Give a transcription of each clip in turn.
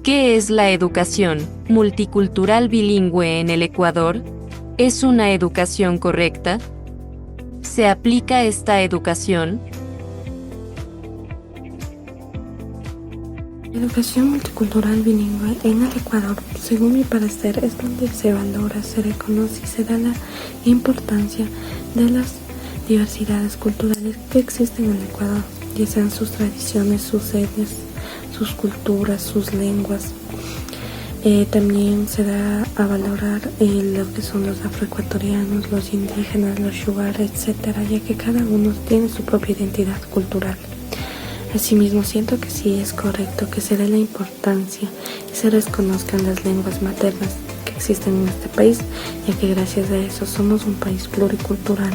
¿Qué es la educación multicultural bilingüe en el Ecuador? ¿Es una educación correcta? ¿Se aplica esta educación? La educación multicultural bilingüe en el Ecuador, según mi parecer, es donde se valora, se reconoce y se da la importancia de las diversidades culturales que existen en el Ecuador, ya sean sus tradiciones, sus etnias, sus culturas, sus lenguas. También se da a valorar lo que son los afroecuatorianos, los indígenas, los shuar, etcétera, ya que cada uno tiene su propia identidad cultural. Asimismo, siento que sí es correcto que se dé la importancia y se reconozcan las lenguas maternas que existen en este país, ya que gracias a eso somos un país pluricultural.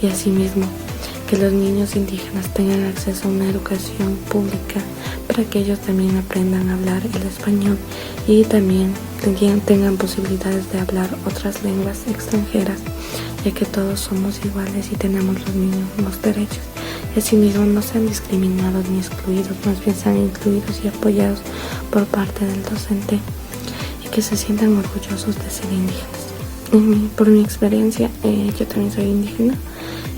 Y asimismo, que los niños indígenas tengan acceso a una educación pública para que ellos también aprendan a hablar el español y también tengan posibilidades de hablar otras lenguas extranjeras, ya que todos somos iguales y tenemos los mismos derechos. Y asimismo no sean discriminados ni excluidos, más bien sean incluidos y apoyados por parte del docente y que se sientan orgullosos de ser indígenas. Por mi experiencia, yo también soy indígena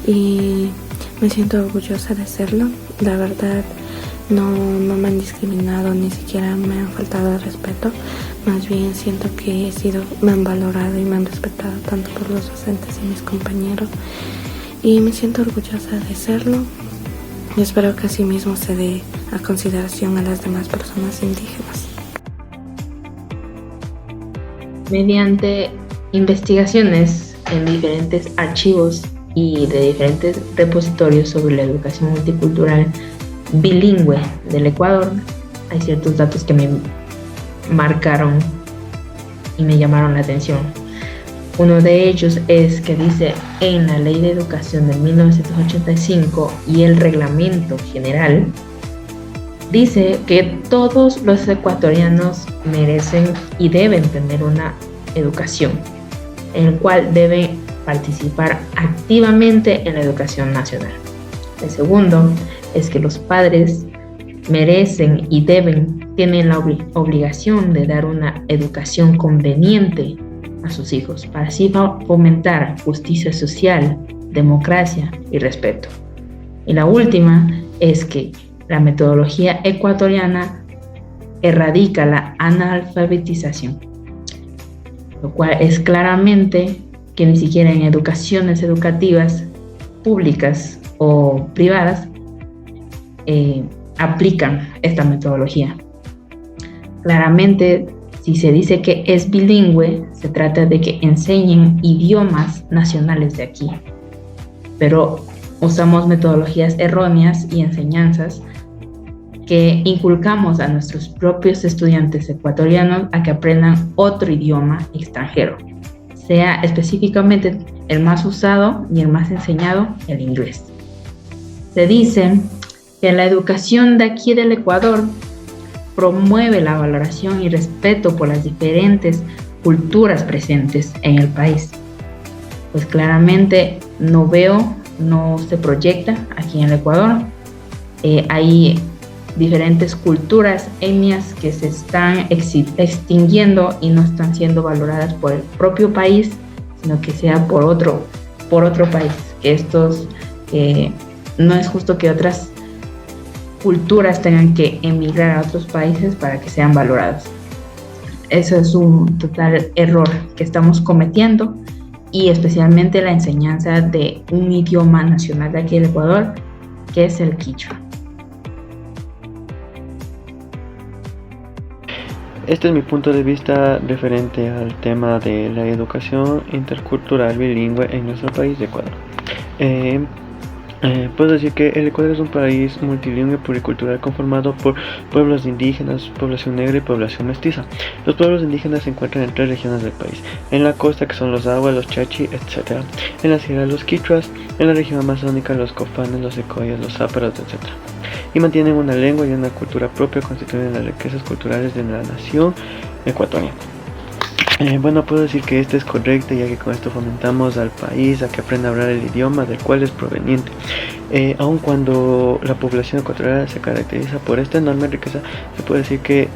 y me siento orgullosa de serlo. La verdad, no me han discriminado, ni siquiera me han faltado el respeto. Más bien siento que me han valorado y me han respetado tanto por los docentes y mis compañeros. Y me siento orgullosa de serlo. Y espero que así mismo se dé a consideración a las demás personas indígenas. Mediante investigaciones en diferentes archivos y de diferentes repositorios sobre la educación multicultural bilingüe del Ecuador, hay ciertos datos que me marcaron y me llamaron la atención. Uno de ellos es que dice en la Ley de Educación de 1985 y el Reglamento General, dice que todos los ecuatorianos merecen y deben tener una educación, en el cual deben participar activamente en la educación nacional. El segundo es que los padres merecen y tienen la obligación de dar una educación conveniente a sus hijos, para así fomentar justicia social, democracia y respeto. Y la última es que la metodología ecuatoriana erradica la analfabetización, lo cual es claramente que ni siquiera en educaciones educativas públicas o privadas aplican esta metodología. Claramente, si se dice que es bilingüe, se trata de que enseñen idiomas nacionales de aquí, pero usamos metodologías erróneas y enseñanzas que inculcamos a nuestros propios estudiantes ecuatorianos a que aprendan otro idioma extranjero, sea específicamente el más usado y el más enseñado, el inglés. Se dice que la educación de aquí del Ecuador promueve la valoración y respeto por las diferentes culturas presentes en el país. Pues claramente no se proyecta aquí en el Ecuador. Hay diferentes culturas, etnias que se están extinguiendo y no están siendo valoradas por el propio país, sino que sea por otro país. No es justo que otras culturas tengan que emigrar a otros países para que sean valorados. Eso es un total error que estamos cometiendo, y especialmente la enseñanza de un idioma nacional de aquí del Ecuador, que es el quichua. Este es mi punto de vista referente al tema de la educación intercultural bilingüe en nuestro país de Ecuador. Puedo decir que el Ecuador es un país multilingüe pluricultural conformado por pueblos indígenas, población negra y población mestiza. Los pueblos indígenas se encuentran en 3 regiones del país: en la costa, que son los Agua, los Chachi, etc.; en la sierra, los Quichuas; en la región amazónica, los Cofanes, los Secoyas, los Záparos, etc. Y mantienen una lengua y una cultura propia, constituyen las riquezas culturales de la nación ecuatoriana. Puedo decir que esta es correcta, ya que con esto fomentamos al país a que aprenda a hablar el idioma del cual es proveniente. Aun cuando la población ecuatoriana se caracteriza por esta enorme riqueza, se puede decir que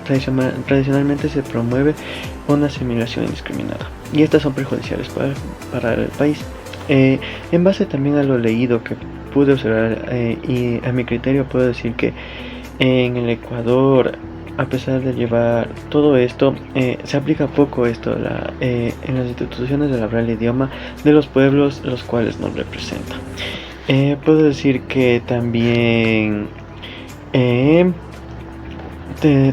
tradicionalmente se promueve una asimilación indiscriminada y estas son perjudiciales para el país. En base también a lo leído que pude observar y a mi criterio puedo decir que en el Ecuador, a pesar de llevar todo esto, se aplica poco esto en las instituciones del hablar el idioma de los pueblos los cuales nos representan. Puedo decir que también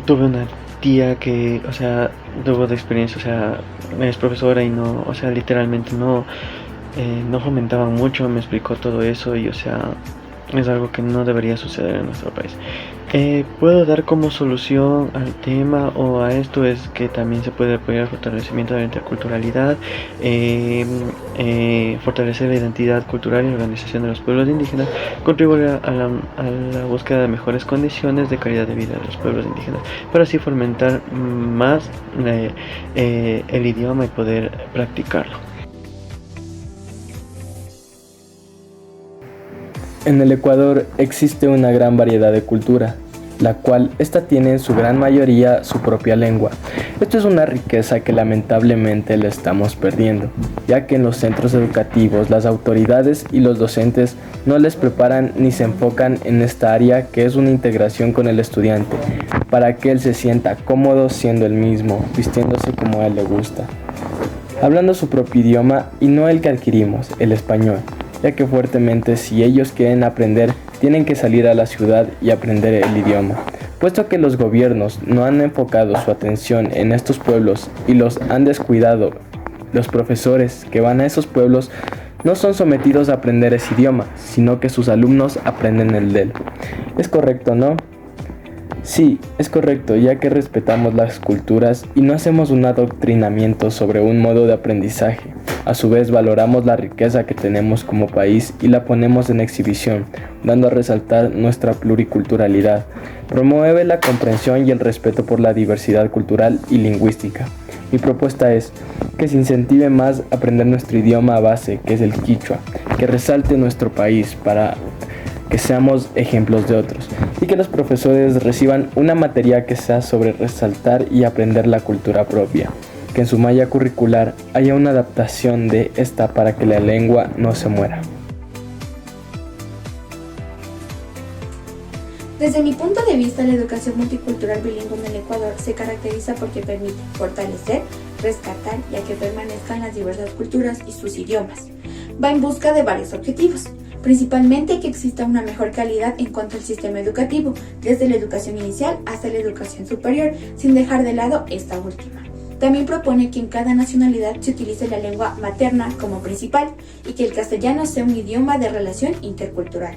tuve una tía que, o sea, tuvo de experiencia, o sea, es profesora y no, o sea, literalmente no fomentaban mucho, me explicó todo eso y, o sea, es algo que no debería suceder en nuestro país. Puedo dar como solución al tema o a esto es que también se puede apoyar el fortalecimiento de la interculturalidad, fortalecer la identidad cultural y la organización de los pueblos indígenas, contribuir a la búsqueda de mejores condiciones de calidad de vida de los pueblos indígenas, para así fomentar más el idioma y poder practicarlo. En el Ecuador existe una gran variedad de cultura, la cual ésta tiene en su gran mayoría su propia lengua. Esto es una riqueza que lamentablemente la estamos perdiendo, ya que en los centros educativos las autoridades y los docentes no les preparan ni se enfocan en esta área que es una integración con el estudiante, para que él se sienta cómodo siendo el mismo, vistiéndose como a él le gusta, hablando su propio idioma y no el que adquirimos, el español. Ya que fuertemente si ellos quieren aprender, tienen que salir a la ciudad y aprender el idioma. Puesto que los gobiernos no han enfocado su atención en estos pueblos y los han descuidado, los profesores que van a esos pueblos no son sometidos a aprender ese idioma, sino que sus alumnos aprenden el de él. ¿Es correcto, no? Sí, es correcto, ya que respetamos las culturas y no hacemos un adoctrinamiento sobre un modo de aprendizaje. A su vez valoramos la riqueza que tenemos como país y la ponemos en exhibición, dando a resaltar nuestra pluriculturalidad. Promueve la comprensión y el respeto por la diversidad cultural y lingüística. Mi propuesta es que se incentive más aprender nuestro idioma base, que es el quichua, que resalte nuestro país para que seamos ejemplos de otros y que los profesores reciban una materia que sea sobre resaltar y aprender la cultura propia, que en su malla curricular haya una adaptación de esta para que la lengua no se muera. Desde mi punto de vista, la educación multicultural bilingüe en el Ecuador se caracteriza porque permite fortalecer, rescatar y a que permanezcan las diversas culturas y sus idiomas. Va en busca de varios objetivos. Principalmente que exista una mejor calidad en cuanto al sistema educativo, desde la educación inicial hasta la educación superior, sin dejar de lado esta última. También propone que en cada nacionalidad se utilice la lengua materna como principal y que el castellano sea un idioma de relación intercultural.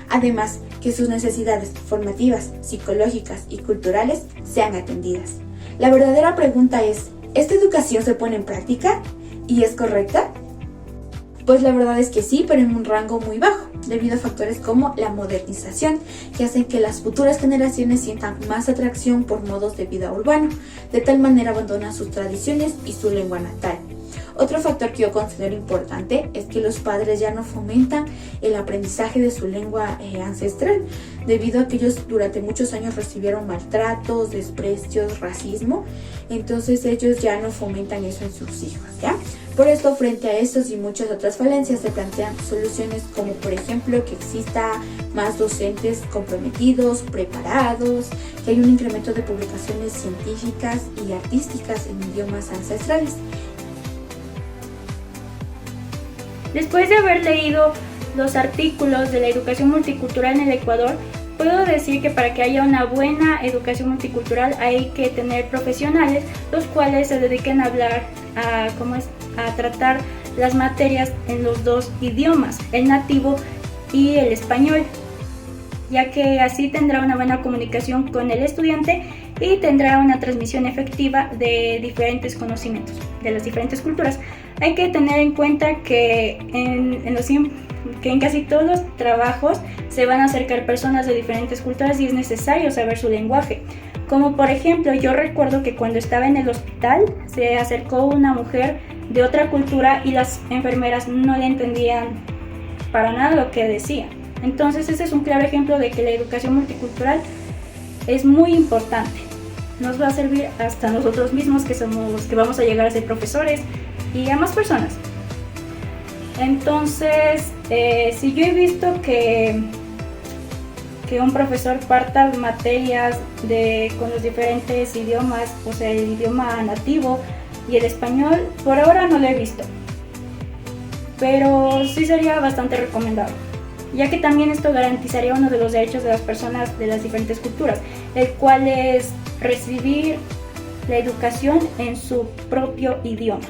Además, que sus necesidades formativas, psicológicas y culturales sean atendidas. La verdadera pregunta es, ¿esta educación se pone en práctica? ¿Y es correcta? Pues la verdad es que sí, pero en un rango muy bajo, debido a factores como la modernización, que hacen que las futuras generaciones sientan más atracción por modos de vida urbano, de tal manera abandonan sus tradiciones y su lengua natal. Otro factor que yo considero importante es que los padres ya no fomentan el aprendizaje de su lengua ancestral, debido a que ellos durante muchos años recibieron maltratos, desprecios, racismo, entonces ellos ya no fomentan eso en sus hijos, ¿ya? Por esto, frente a estos y muchas otras falencias, se plantean soluciones como, por ejemplo, que exista más docentes comprometidos, preparados, que haya un incremento de publicaciones científicas y artísticas en idiomas ancestrales. Después de haber leído los artículos de la educación multicultural en el Ecuador, puedo decir que para que haya una buena educación multicultural hay que tener profesionales los cuales se dediquen a hablar, a tratar las materias en los dos idiomas, el nativo y el español, ya que así tendrá una buena comunicación con el estudiante y tendrá una transmisión efectiva de diferentes conocimientos de las diferentes culturas. Hay que tener en cuenta que en casi todos los trabajos se van a acercar personas de diferentes culturas y es necesario saber su lenguaje. Como por ejemplo, yo recuerdo que cuando estaba en el hospital se acercó una mujer de otra cultura y las enfermeras no le entendían para nada lo que decía. Entonces ese es un claro ejemplo de que la educación multicultural es muy importante. nos va a servir hasta nosotros mismos que vamos a llegar a ser profesores y a más personas. Entonces, si yo he visto que un profesor parta materias con los diferentes idiomas, o sea, el idioma nativo y el español, por ahora no lo he visto, pero sí sería bastante recomendable, ya que también esto garantizaría uno de los derechos de las personas de las diferentes culturas, el cual es recibir la educación en su propio idioma.